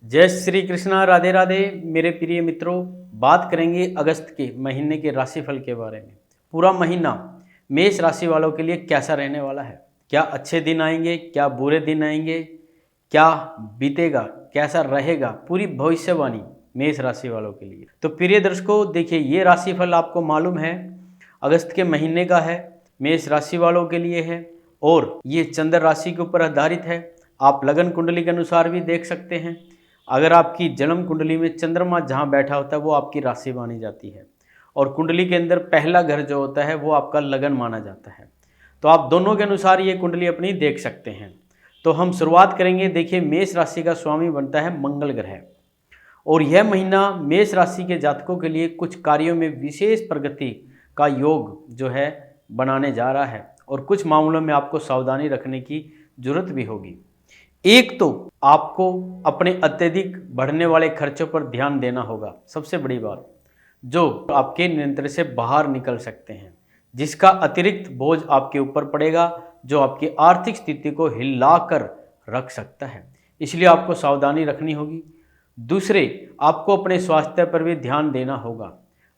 जय श्री कृष्णा, राधे राधे। मेरे प्रिय मित्रों, बात करेंगे अगस्त के महीने के राशिफल के बारे में। पूरा महीना मेष राशि वालों के लिए कैसा रहने वाला है, क्या अच्छे दिन आएंगे, क्या बुरे दिन आएंगे, क्या बीतेगा, कैसा रहेगा, पूरी भविष्यवाणी मेष राशि वालों के लिए। तो प्रिय दर्शकों, देखिए, ये राशिफल आपको मालूम है अगस्त के महीने का है, मेष राशि वालों के लिए है और ये चंद्र राशि के ऊपर आधारित है। आप लगन कुंडली के अनुसार भी देख सकते हैं। अगर आपकी जन्म कुंडली में चंद्रमा जहाँ बैठा होता है वो आपकी राशि मानी जाती है और कुंडली के अंदर पहला घर जो होता है वो आपका लगन माना जाता है। तो आप दोनों के अनुसार ये कुंडली अपनी देख सकते हैं। तो हम शुरुआत करेंगे। देखिए, मेष राशि का स्वामी बनता है मंगल ग्रह और यह महीना मेष राशि के जातकों के लिए कुछ कार्यों में विशेष प्रगति का योग जो है बनाने जा रहा है और कुछ मामलों में आपको सावधानी रखने की जरूरत भी होगी। एक तो आपको अपने अत्यधिक बढ़ने वाले खर्चों पर ध्यान देना होगा। सबसे बड़ी बात, जो आपके नियंत्रण से बाहर निकल सकते हैं, जिसका अतिरिक्त बोझ आपके ऊपर पड़ेगा, जो आपकी आर्थिक स्थिति को हिला कर रख सकता है। इसलिए आपको सावधानी रखनी होगी। दूसरे, आपको अपने स्वास्थ्य पर भी ध्यान देना होगा।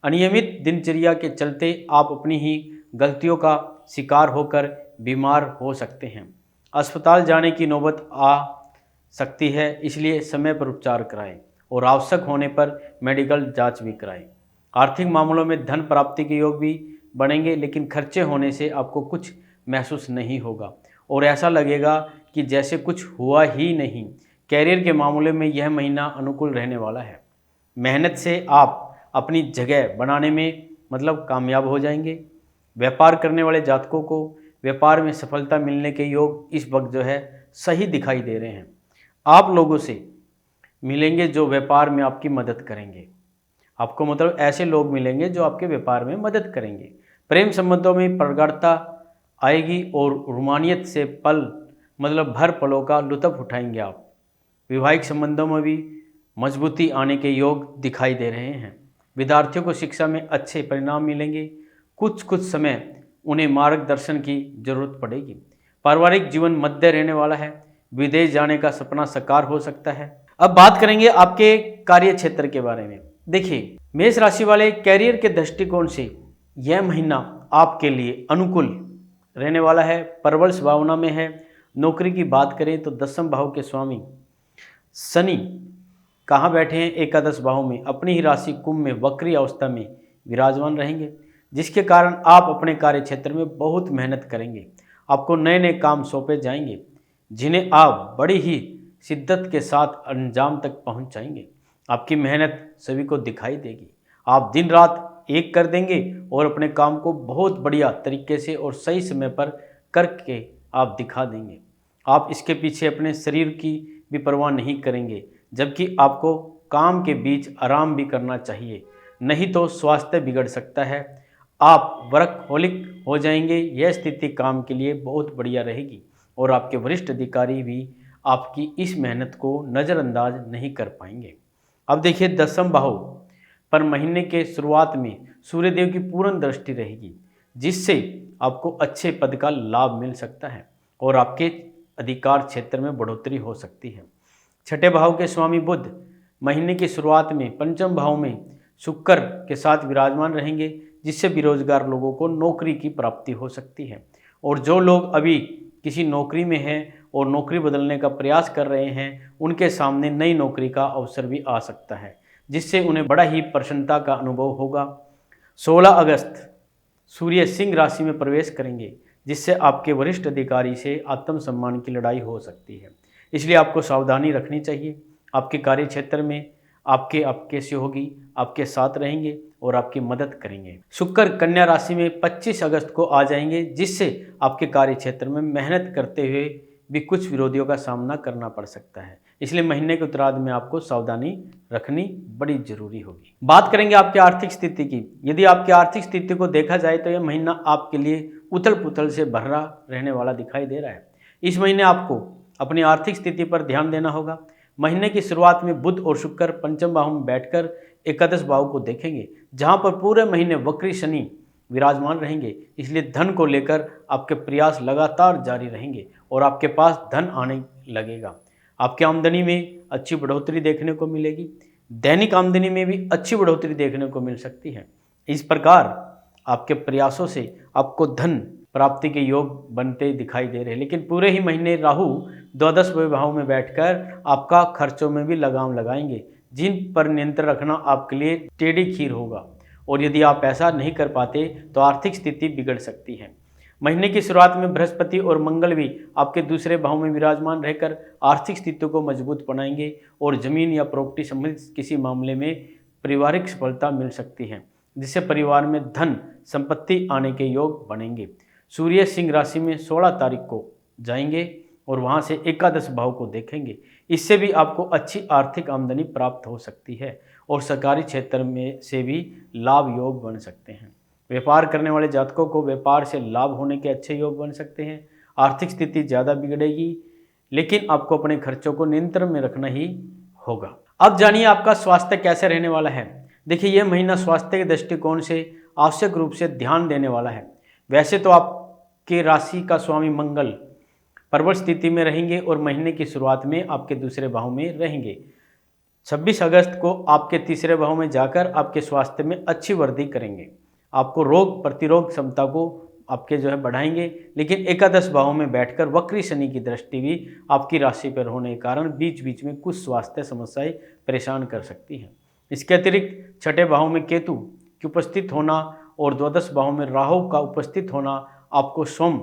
अनियमित दिनचर्या के चलते आप अपनी ही गलतियों का शिकार होकर बीमार हो सकते हैं। अस्पताल जाने की नौबत आ सकती है, इसलिए समय पर उपचार कराएं और आवश्यक होने पर मेडिकल जांच भी कराएं। आर्थिक मामलों में धन प्राप्ति के योग भी बनेंगे, लेकिन खर्चे होने से आपको कुछ महसूस नहीं होगा और ऐसा लगेगा कि जैसे कुछ हुआ ही नहीं। कैरियर के मामले में यह महीना अनुकूल रहने वाला है। मेहनत से आप अपनी जगह बनाने में कामयाब हो जाएंगे। व्यापार करने वाले जातकों को व्यापार में सफलता मिलने के योग इस वक्त जो है सही दिखाई दे रहे हैं। आप लोगों से मिलेंगे जो व्यापार में आपकी मदद करेंगे। आपको ऐसे लोग मिलेंगे जो आपके व्यापार में मदद करेंगे। प्रेम संबंधों में प्रगाढ़ता आएगी और रोमानियत से भर पलों का लुत्फ उठाएंगे आप। वैवाहिक संबंधों में भी मजबूती आने के योग दिखाई दे रहे हैं। विद्यार्थियों को शिक्षा में अच्छे परिणाम मिलेंगे। कुछ समय उन्हें मार्गदर्शन की जरूरत पड़ेगी। पारिवारिक जीवन मध्य रहने वाला है। विदेश जाने का सपना साकार हो सकता है। अब बात करेंगे आपके कार्य क्षेत्र के बारे में। देखिए, मेष राशि वाले कैरियर के दृष्टिकोण से यह महीना आपके लिए अनुकूल रहने वाला है। परवश भावना में है। नौकरी की बात करें तो दसम भाव के स्वामी शनि कहाँ बैठे हैं? एकादश भाव में, अपनी ही राशि कुंभ में वक्री अवस्था में विराजमान रहेंगे, जिसके कारण आप अपने कार्य क्षेत्र में बहुत मेहनत करेंगे। आपको नए नए काम सौंपे जाएंगे जिन्हें आप बड़ी ही शिद्दत के साथ अंजाम तक पहुंच जाएंगे। आपकी मेहनत सभी को दिखाई देगी। आप दिन रात एक कर देंगे और अपने काम को बहुत बढ़िया तरीके से और सही समय पर करके आप दिखा देंगे। आप इसके पीछे अपने शरीर की भी परवाह नहीं करेंगे, जबकि आपको काम के बीच आराम भी करना चाहिए, नहीं तो स्वास्थ्य बिगड़ सकता है। आप वर्कहोलिक हो जाएंगे। यह स्थिति काम के लिए बहुत बढ़िया रहेगी और आपके वरिष्ठ अधिकारी भी आपकी इस मेहनत को नज़रअंदाज नहीं कर पाएंगे। अब देखिए, दसम भाव पर महीने के शुरुआत में सूर्यदेव की पूर्ण दृष्टि रहेगी, जिससे आपको अच्छे पद का लाभ मिल सकता है और आपके अधिकार क्षेत्र में बढ़ोतरी हो सकती है। छठे भाव के स्वामी बुध महीने की शुरुआत में पंचम भाव में शुक्र के साथ विराजमान रहेंगे, जिससे बेरोजगार लोगों को नौकरी की प्राप्ति हो सकती है। और जो लोग अभी किसी नौकरी में हैं और नौकरी बदलने का प्रयास कर रहे हैं, उनके सामने नई नौकरी का अवसर भी आ सकता है, जिससे उन्हें बड़ा ही प्रसन्नता का अनुभव होगा। 16 अगस्त सूर्य सिंह राशि में प्रवेश करेंगे, जिससे आपके वरिष्ठ अधिकारी से आत्मसम्मान की लड़ाई हो सकती है। इसलिए आपको सावधानी रखनी चाहिए। आपके कार्य क्षेत्र में आपके सहयोगी आपके साथ रहेंगे और आपकी मदद करेंगे। शुक्र कन्या राशि में 25 अगस्त को आ जाएंगे, जिससे आपके कार्य क्षेत्र में मेहनत करते हुए भी कुछ विरोधियों का सामना करना पड़ सकता है। इसलिए महीने के उत्तरार्ध में आपको सावधानी रखनी बड़ी जरूरी होगी। बात करेंगे आपकी आर्थिक स्थिति की। यदि आपकी आर्थिक स्थिति को देखा जाए तो यह महीना आपके लिए उथल पुथल से भरा रहने वाला दिखाई दे रहा है। इस महीने आपको अपनी आर्थिक स्थिति पर ध्यान देना होगा। महीने की शुरुआत में बुध और शुक्र पंचम भाव में बैठकर एकादश भाव को देखेंगे, जहां पर पूरे महीने वक्री शनि विराजमान रहेंगे। इसलिए धन को लेकर आपके प्रयास लगातार जारी रहेंगे और आपके पास धन आने लगेगा। आपकी आमदनी में अच्छी बढ़ोतरी देखने को मिलेगी। दैनिक आमदनी में भी अच्छी बढ़ोतरी देखने को मिल सकती है। इस प्रकार आपके प्रयासों से आपको धन प्राप्ति के योग बनते दिखाई दे रहे हैं। लेकिन पूरे ही महीने राहु द्वादशवें भाव में बैठकर आपका खर्चों में भी लगाम लगाएंगे, जिन पर नियंत्रण रखना आपके लिए टेढ़ी खीर होगा। और यदि आप ऐसा नहीं कर पाते तो आर्थिक स्थिति बिगड़ सकती है। महीने की शुरुआत में बृहस्पति और मंगल भी आपके दूसरे भाव में विराजमान रहकर आर्थिक स्थिति को मजबूत बनाएंगे और जमीन या प्रॉपर्टी संबंधित किसी मामले में पारिवारिक सफलता मिल सकती है, जिससे परिवार में धन संपत्ति आने के योग बनेंगे। सूर्य सिंह राशि में 16 तारीख को जाएंगे और वहां से एकादश भाव को देखेंगे। इससे भी आपको अच्छी आर्थिक आमदनी प्राप्त हो सकती है और सरकारी क्षेत्र में से भी लाभ योग बन सकते हैं। व्यापार करने वाले जातकों को व्यापार से लाभ होने के अच्छे योग बन सकते हैं। आर्थिक स्थिति ज़्यादा बिगड़ेगी, लेकिन आपको अपने खर्चों को नियंत्रण में रखना ही होगा। अब जानिए आपका स्वास्थ्य कैसे रहने वाला है। देखिए, यह महीना स्वास्थ्य के दृष्टिकोण से आवश्यक रूप से ध्यान देने वाला है। वैसे तो आपके राशि का स्वामी मंगल प्रबल स्थिति में रहेंगे और महीने की शुरुआत में आपके दूसरे भाव में रहेंगे। 26 अगस्त को आपके तीसरे भाव में जाकर आपके स्वास्थ्य में अच्छी वृद्धि करेंगे। आपको रोग प्रतिरोध क्षमता को आपके बढ़ाएंगे। लेकिन एकादश भाव में बैठकर वक्री शनि की दृष्टि भी आपकी राशि पर होने के कारण बीच बीच में कुछ स्वास्थ्य समस्याएं परेशान कर सकती हैं। इसके अतिरिक्त छठे भाव में केतु की उपस्थित होना और द्वादश भाव में राहु का उपस्थित होना आपको स्वयं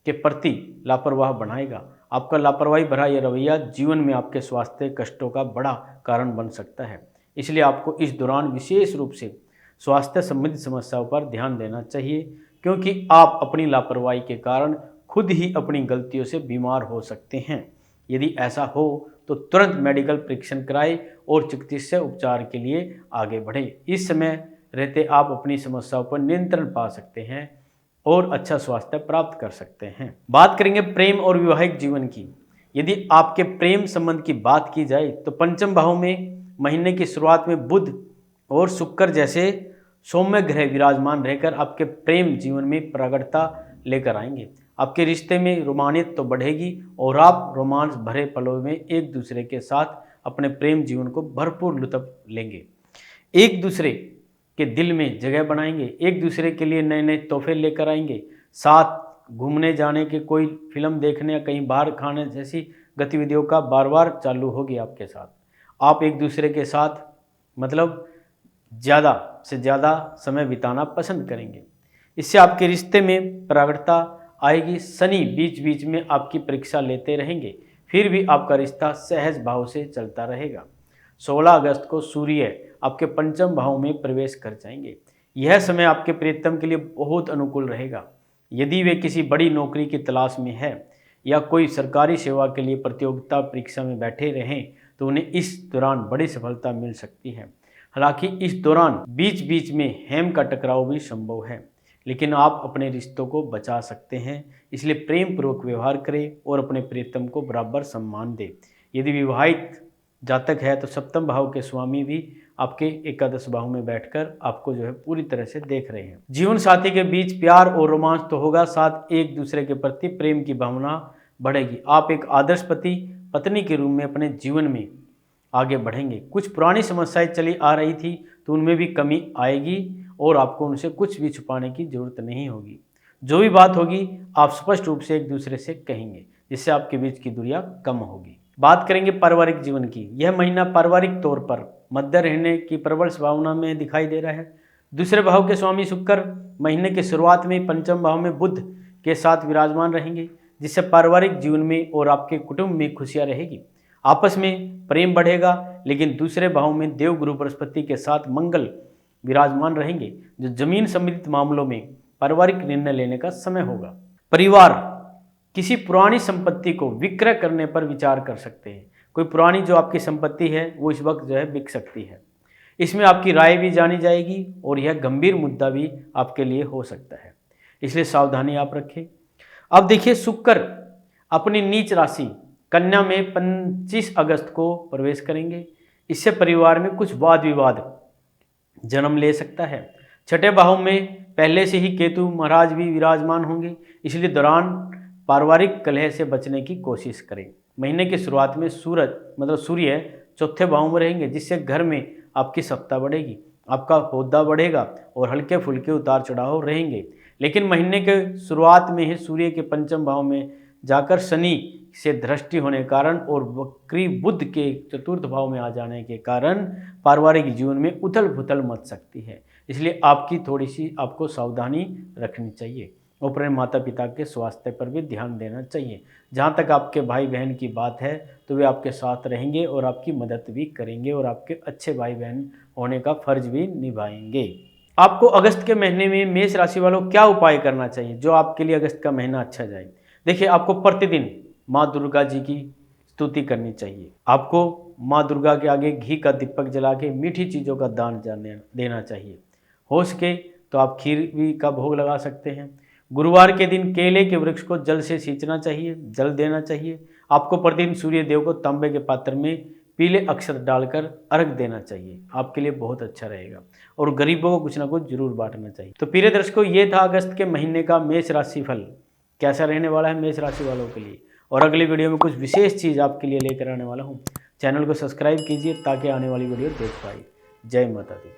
के प्रति लापरवाह बनाएगा। आपका लापरवाही भरा यह रवैया जीवन में आपके स्वास्थ्य कष्टों का बड़ा कारण बन सकता है। इसलिए आपको इस दौरान विशेष रूप से स्वास्थ्य संबंधित समस्याओं पर ध्यान देना चाहिए, क्योंकि आप अपनी लापरवाही के कारण खुद ही अपनी गलतियों से बीमार हो सकते हैं। यदि ऐसा हो तो तुरंत मेडिकल परीक्षण कराएं और चिकित्सीय उपचार के लिए आगे बढ़ें। इस समय रहते आप अपनी समस्याओं पर नियंत्रण पा सकते हैं और अच्छा स्वास्थ्य प्राप्त कर सकते हैं। बात करेंगे प्रेम और वैवाहिक जीवन की। यदि आपके प्रेम संबंध की बात की जाए तो पंचम भाव में महीने की शुरुआत में बुध और शुक्र जैसे सौम्य ग्रह विराजमान रहकर आपके प्रेम जीवन में प्रगाढ़ता लेकर आएंगे। आपके रिश्ते में रोमानियत तो बढ़ेगी और आप रोमांस भरे पलों में एक दूसरे के साथ अपने प्रेम जीवन को भरपूर लुत्फ लेंगे। एक दूसरे के दिल में जगह बनाएंगे, एक दूसरे के लिए नए नए तोहफे लेकर आएंगे। साथ घूमने जाने के, कोई फिल्म देखने या कहीं बाहर खाने जैसी गतिविधियों का बार बार चालू होगी आपके साथ। आप एक दूसरे के साथ ज़्यादा से ज़्यादा समय बिताना पसंद करेंगे। इससे आपके रिश्ते में प्रगाढ़ता आएगी। शनि बीच बीच में आपकी परीक्षा लेते रहेंगे, फिर भी आपका रिश्ता सहज भाव से चलता रहेगा। 16 अगस्त को सूर्य आपके पंचम भाव में प्रवेश कर जाएंगे। यह समय आपके प्रियतम के लिए बहुत अनुकूल रहेगा। यदि वे किसी बड़ी नौकरी की तलाश में है या कोई सरकारी सेवा के लिए प्रतियोगिता परीक्षा में बैठे रहें तो उन्हें इस दौरान बड़ी सफलता मिल सकती है। हालांकि इस दौरान बीच बीच में हेम का टकराव भी संभव है, लेकिन आप अपने रिश्तों को बचा सकते हैं। इसलिए प्रेम पूर्वक व्यवहार करें और अपने प्रियतम को बराबर सम्मान दें। यदि विवाहित जातक है तो सप्तम भाव के स्वामी भी आपके एकादश भाव में बैठकर आपको पूरी तरह से देख रहे हैं। जीवन साथी के बीच प्यार और रोमांच तो होगा, साथ एक दूसरे के प्रति प्रेम की भावना बढ़ेगी। आप एक आदर्श पति पत्नी के रूप में अपने जीवन में आगे बढ़ेंगे। कुछ पुरानी समस्याएं चली आ रही थी तो उनमें भी कमी आएगी और आपको उनसे कुछ भी छुपाने की जरूरत नहीं होगी। जो भी बात होगी आप स्पष्ट रूप से एक दूसरे से कहेंगे, जिससे आपके बीच की दूरियां कम होगी। बात करेंगे पारिवारिक जीवन की। यह महीना पारिवारिक तौर पर मध्य रहने की प्रबल संभावना में दिखाई दे रहा है। दूसरे भाव के स्वामी शुक्र महीने की शुरुआत में पंचम भाव में बुध के साथ विराजमान रहेंगे, जिससे पारिवारिक जीवन में और आपके कुटुंब में खुशियां रहेगी। आपस में प्रेम बढ़ेगा, लेकिन दूसरे भाव में देवगुरु बृहस्पति के साथ मंगल विराजमान रहेंगे, जो जमीन संबंधित मामलों में पारिवारिक निर्णय लेने का समय होगा। परिवार किसी पुरानी संपत्ति को विक्रय करने पर विचार कर सकते हैं। कोई पुरानी जो आपकी संपत्ति है वो इस वक्त बिक सकती है। इसमें आपकी राय भी जानी जाएगी और यह गंभीर मुद्दा भी आपके लिए हो सकता है, इसलिए सावधानी आप रखें। अब देखिए, शुक्र अपनी नीच राशि कन्या में 25 अगस्त को प्रवेश करेंगे। इससे परिवार में कुछ वाद विवाद जन्म ले सकता है। छठे भाव में पहले से ही केतु महाराज भी विराजमान होंगे, इसलिए दौरान पारिवारिक कलह से बचने की कोशिश करें। महीने की शुरुआत में सूर्य चौथे भाव में रहेंगे, जिससे घर में आपकी सत्ता बढ़ेगी, आपका ओहदा बढ़ेगा और हल्के फुल्के उतार चढ़ाव रहेंगे। लेकिन महीने के शुरुआत में ही सूर्य के पंचम भाव में जाकर शनि से दृष्टि होने के कारण और वक्री बुध के चतुर्थ भाव में आ जाने के कारण पारिवारिक जीवन में उथल पुथल मच सकती है। इसलिए आपकी थोड़ी सी आपको सावधानी रखनी चाहिए और अपने माता पिता के स्वास्थ्य पर भी ध्यान देना चाहिए। जहाँ तक आपके भाई बहन की बात है तो वे आपके साथ रहेंगे और आपकी मदद भी करेंगे और आपके अच्छे भाई बहन होने का फर्ज भी निभाएंगे। आपको अगस्त के महीने में मेष राशि वालों क्या उपाय करना चाहिए जो आपके लिए अगस्त का महीना अच्छा जाए। देखिए, आपको प्रतिदिन माँ दुर्गा जी की स्तुति करनी चाहिए। आपको माँ दुर्गा के आगे घी का दीपक जला के मीठी चीज़ों का दान देना चाहिए। हो सके तो आप खीर भी का भोग लगा सकते हैं। गुरुवार के दिन केले के वृक्ष को जल से सींचना चाहिए, जल देना चाहिए। आपको प्रतिदिन सूर्य देव को तांबे के पात्र में पीले अक्षत डालकर अर्घ देना चाहिए, आपके लिए बहुत अच्छा रहेगा। और गरीबों को कुछ ना कुछ जरूर बांटना चाहिए। तो प्रिय दर्शकों, ये था अगस्त के महीने का मेष राशि फल कैसा रहने वाला है मेष राशि वालों के लिए। और अगली वीडियो में कुछ विशेष चीज़ आपके लिए लेकर आने वाला हूँ। चैनल को सब्सक्राइब कीजिए ताकि आने वाली वीडियो देख पाए। जय माता दी।